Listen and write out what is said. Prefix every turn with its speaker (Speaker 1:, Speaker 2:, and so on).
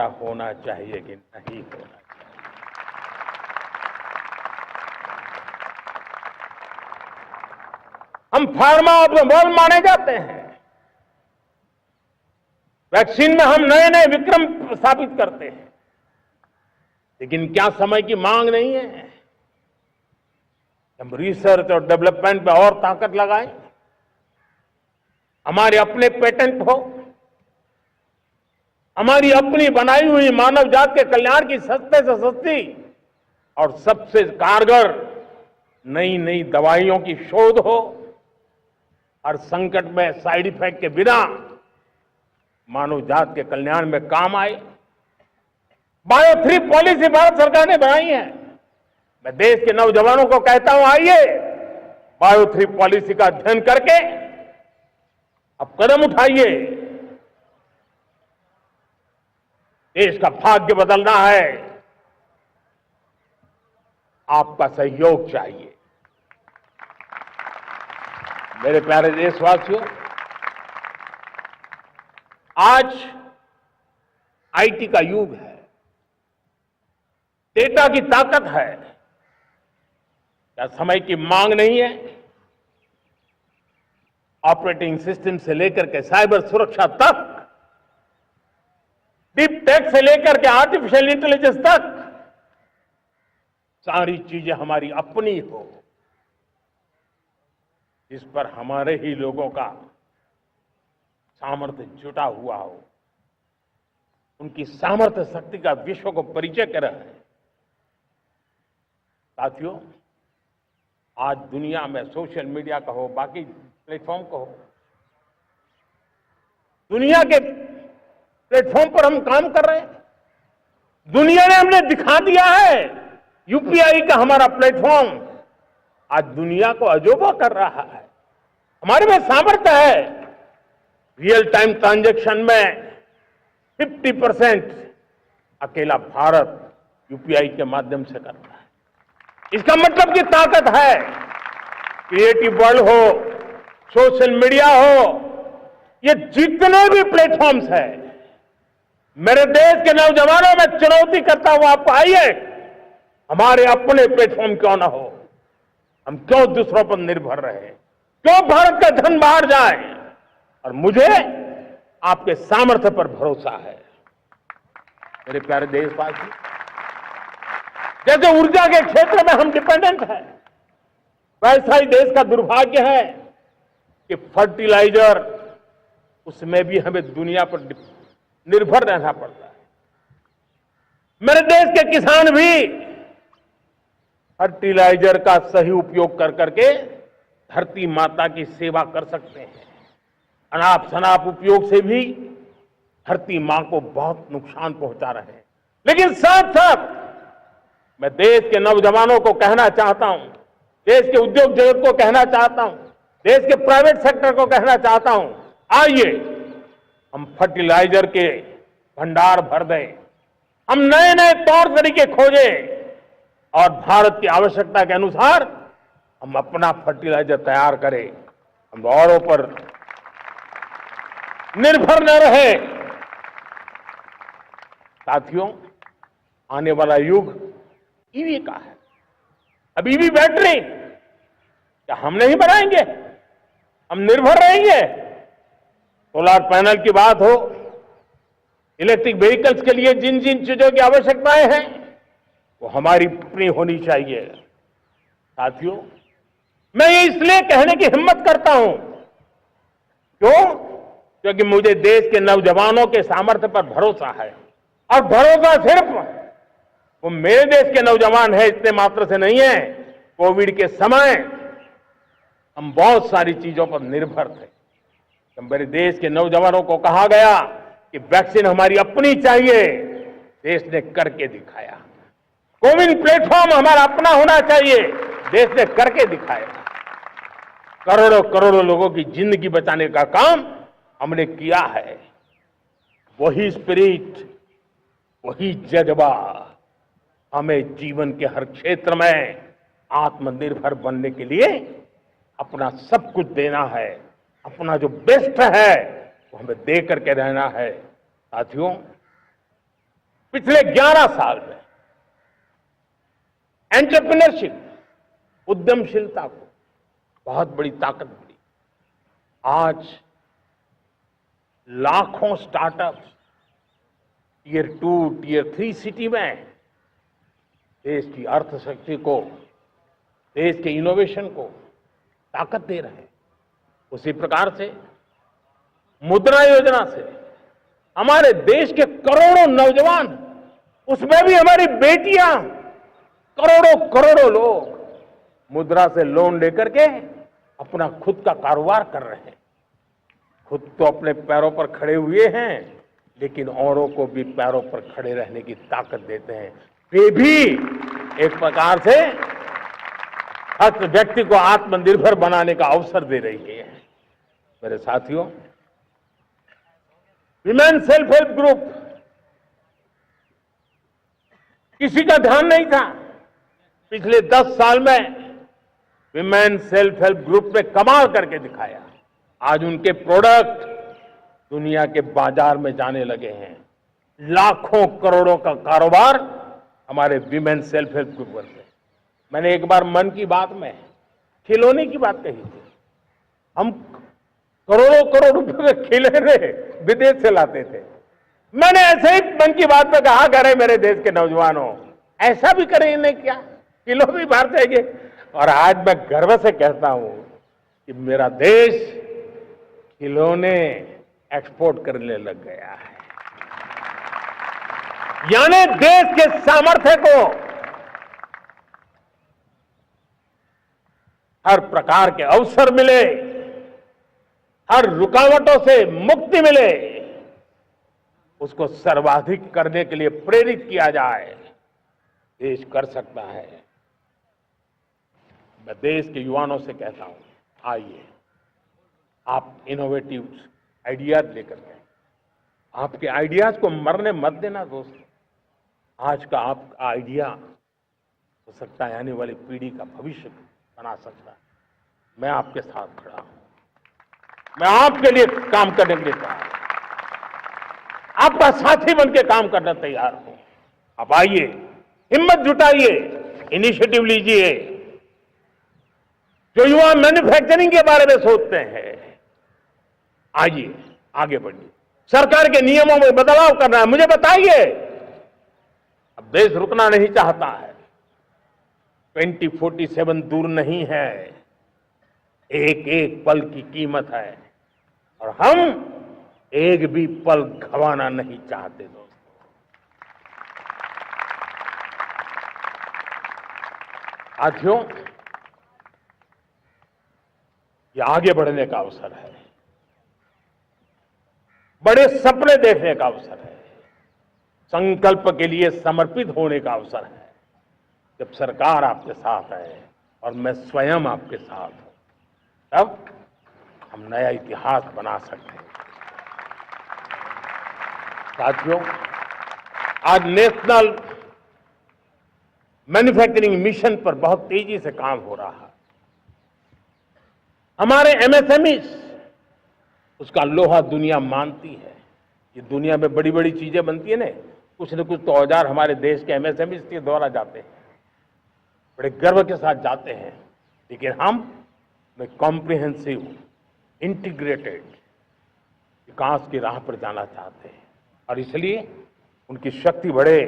Speaker 1: होना चाहिए कि नहीं होना चाहिए। हम फार्मा ऑटोमोबाइल माने जाते हैं। वैक्सीन में हम नए नए विक्रम स्थापित करते हैं, लेकिन क्या समय की मांग नहीं है? हम रिसर्च और डेवलपमेंट पे और ताकत लगाएं, हमारे अपने पेटेंट हो, हमारी अपनी बनाई हुई मानव जात के कल्याण की सस्ते से सस्ती और सबसे कारगर नई नई दवाइयों की शोध हो, हर संकट में साइड इफेक्ट के बिना मानव जात के कल्याण में काम आए। बायो 3 पॉलिसी भारत सरकार ने बनाई है। मैं देश के नौजवानों को कहता हूं, आइए बायो 3 पॉलिसी का अध्ययन करके अब कदम उठाइए। देश का भाग्य बदलना है, आपका सहयोग चाहिए। मेरे प्यारे देशवासियों, आज आईटी का युग है, डेटा की ताकत है। क्या समय की मांग नहीं है? ऑपरेटिंग सिस्टम से लेकर के साइबर सुरक्षा तक, डीप टेक से लेकर के आर्टिफिशियल इंटेलिजेंस तक, सारी चीजें हमारी अपनी हो, इस पर हमारे ही लोगों का सामर्थ्य जुटा हुआ हो, उनकी सामर्थ्य शक्ति का विश्व को परिचय कराएं। साथियों, आज दुनिया में सोशल मीडिया का हो, बाकी प्लेटफॉर्म का हो, दुनिया के प्लेटफॉर्म पर हम काम कर रहे हैं। दुनिया ने हमने दिखा दिया है, यूपीआई का हमारा प्लेटफॉर्म आज दुनिया को अजोबा कर रहा है। हमारे में सामर्थ्य है। रियल टाइम ट्रांजैक्शन में 50% अकेला भारत यूपीआई के माध्यम से कर रहा है। इसका मतलब की ताकत है। क्रिएटिव वर्ल्ड हो, सोशल मीडिया हो, ये जितने भी प्लेटफॉर्म्स हैं, मेरे देश के नौजवानों में चुनौती करता हूं आपको, आइए हमारे अपने प्लेटफॉर्म क्यों ना हो, हम क्यों दूसरों पर निर्भर रहे, क्यों भारत का धन बाहर जाए। और मुझे आपके सामर्थ्य पर भरोसा है। मेरे प्यारे देशवासी, जैसे ऊर्जा के क्षेत्र में हम डिपेंडेंट हैं, वैसा ही देश का दुर्भाग्य है कि फर्टिलाइजर, उसमें भी हमें दुनिया पर निर्भर रहना पड़ता है। मेरे देश के किसान भी फर्टिलाइजर का सही उपयोग कर करके धरती माता की सेवा कर सकते हैं। अनाप शनाप उपयोग से भी धरती मां को बहुत नुकसान पहुंचा रहे हैं। लेकिन साथ साथ मैं देश के नौजवानों को कहना चाहता हूं, देश के उद्योग जगत को कहना चाहता हूं, देश के प्राइवेट सेक्टर को कहना चाहता हूं, आइए हम फर्टिलाइजर के भंडार भर दें, हम नए नए तौर तरीके खोजें और भारत की आवश्यकता के अनुसार हम अपना फर्टिलाइजर तैयार करें। हम औरों पर निर्भर न रहे। साथियों, आने वाला युग ईवी का है। अब ईवी बैटरी क्या हम नहीं बनाएंगे? हम निर्भर रहेंगे? सोलर पैनल की बात हो, इलेक्ट्रिक व्हीकल्स के लिए जिन जिन चीजों की आवश्यकताएं हैं, वो हमारी अपनी होनी चाहिए। साथियों, मैं ये इसलिए कहने की हिम्मत करता हूं, क्यों? क्योंकि मुझे देश के नौजवानों के सामर्थ्य पर भरोसा है। और भरोसा सिर्फ वो मेरे देश के नौजवान है इतने मात्र से नहीं है। कोविड के समय हम बहुत सारी चीजों पर निर्भर थे। तो मेरे देश के नौजवानों को कहा गया कि वैक्सीन हमारी अपनी चाहिए, देश ने करके दिखाया। कोविन प्लेटफॉर्म हमारा अपना होना चाहिए, देश ने करके दिखाया। करोड़ों करोड़ों लोगों की जिंदगी बचाने का काम हमने किया है। वही स्पिरिट, वही जज्बा हमें जीवन के हर क्षेत्र में आत्मनिर्भर बनने के लिए अपना सब कुछ देना है। अपना जो बेस्ट है वो हमें दे करके रहना है। साथियों, पिछले 11 साल में एंटरप्रेन्योरशिप, उद्यमशीलता को बहुत बड़ी ताकत मिली। आज लाखों स्टार्टअप्स टियर 2, टियर 3 सिटी में देश की अर्थशक्ति को, देश के इनोवेशन को ताकत दे रहे हैं। उसी प्रकार से मुद्रा योजना से हमारे देश के करोड़ों नौजवान, उसमें भी हमारी बेटियां, करोड़ों करोड़ों लोग मुद्रा से लोन लेकर के अपना खुद का कारोबार कर रहे हैं। खुद तो अपने पैरों पर खड़े हुए हैं, लेकिन औरों को भी पैरों पर खड़े रहने की ताकत देते हैं। वे भी एक प्रकार से हर व्यक्ति को आत्मनिर्भर बनाने का अवसर दे रही है। मेरे साथियों, विमेन सेल्फ हेल्प ग्रुप किसी का ध्यान नहीं था। पिछले 10 साल में विमेन सेल्फ हेल्प ग्रुप ने कमाल करके दिखाया। आज उनके प्रोडक्ट दुनिया के बाजार में जाने लगे हैं। लाखों करोड़ों का कारोबार हमारे विमेन सेल्फ हेल्प ग्रुप करते हैं। मैंने एक बार मन की बात में खिलौने की बात कही थी। हम करोड़ों करोड़ रुपए के खिलौने विदेश से लाते थे। मैंने ऐसे ही मन की बात में कहा, करे मेरे देश के नौजवानों, ऐसा भी करें नहीं क्या, किलो भी बाहर जाएंगे। और आज मैं गर्व से कहता हूं कि मेरा देश खिलौने एक्सपोर्ट करने लग गया है। यानी देश के सामर्थ्य को हर प्रकार के अवसर मिले, हर रुकावटों से मुक्ति मिले, उसको सर्वाधिक करने के लिए प्रेरित किया जाए। देश कर सकता है। मैं देश के युवाओं से कहता हूं, आइए आप इनोवेटिव आइडियाज लेकर के, आपके आइडियाज को मरने मत देना दोस्तों। आज का आपका आइडिया हो सकता है आने वाली पीढ़ी का भविष्य बना सकता है। मैं आपके साथ खड़ा हूं। मैं आपके लिए काम करने के लिए तैयार हूं, आपका साथी बन के काम करना तैयार हूं। आप आइए, हिम्मत जुटाइए, इनिशिएटिव लीजिए। जो युवा मैन्युफैक्चरिंग के बारे में सोचते हैं, आइए आगे बढ़िए। सरकार के नियमों में बदलाव करना है, मुझे बताइए। अब देश रुकना नहीं चाहता है। 2047 दूर नहीं है। एक एक पल की कीमत है और हम एक भी पल गंवाना नहीं चाहते दोस्तों। साथियों, ये आगे बढ़ने का अवसर है, बड़े सपने देखने का अवसर है, संकल्प के लिए समर्पित होने का अवसर है। जब सरकार आपके साथ है और मैं स्वयं आपके साथ हूं, तब हम नया इतिहास बना सकते हैं। साथियों, आज नेशनल मैन्युफैक्चरिंग मिशन पर बहुत तेजी से काम हो रहा है। हमारे एमएसएमई, उसका लोहा दुनिया मानती है। ये दुनिया में बड़ी बड़ी चीजें बनती है ना, कुछ न कुछ तो औजार हमारे देश के एमएसएमई के द्वारा जाते हैं, बड़े गर्व के साथ जाते हैं। लेकिन हम कॉम्प्रिहेंसिव इंटीग्रेटेड विकास की राह पर जाना चाहते हैं और इसलिए उनकी शक्ति बढ़े,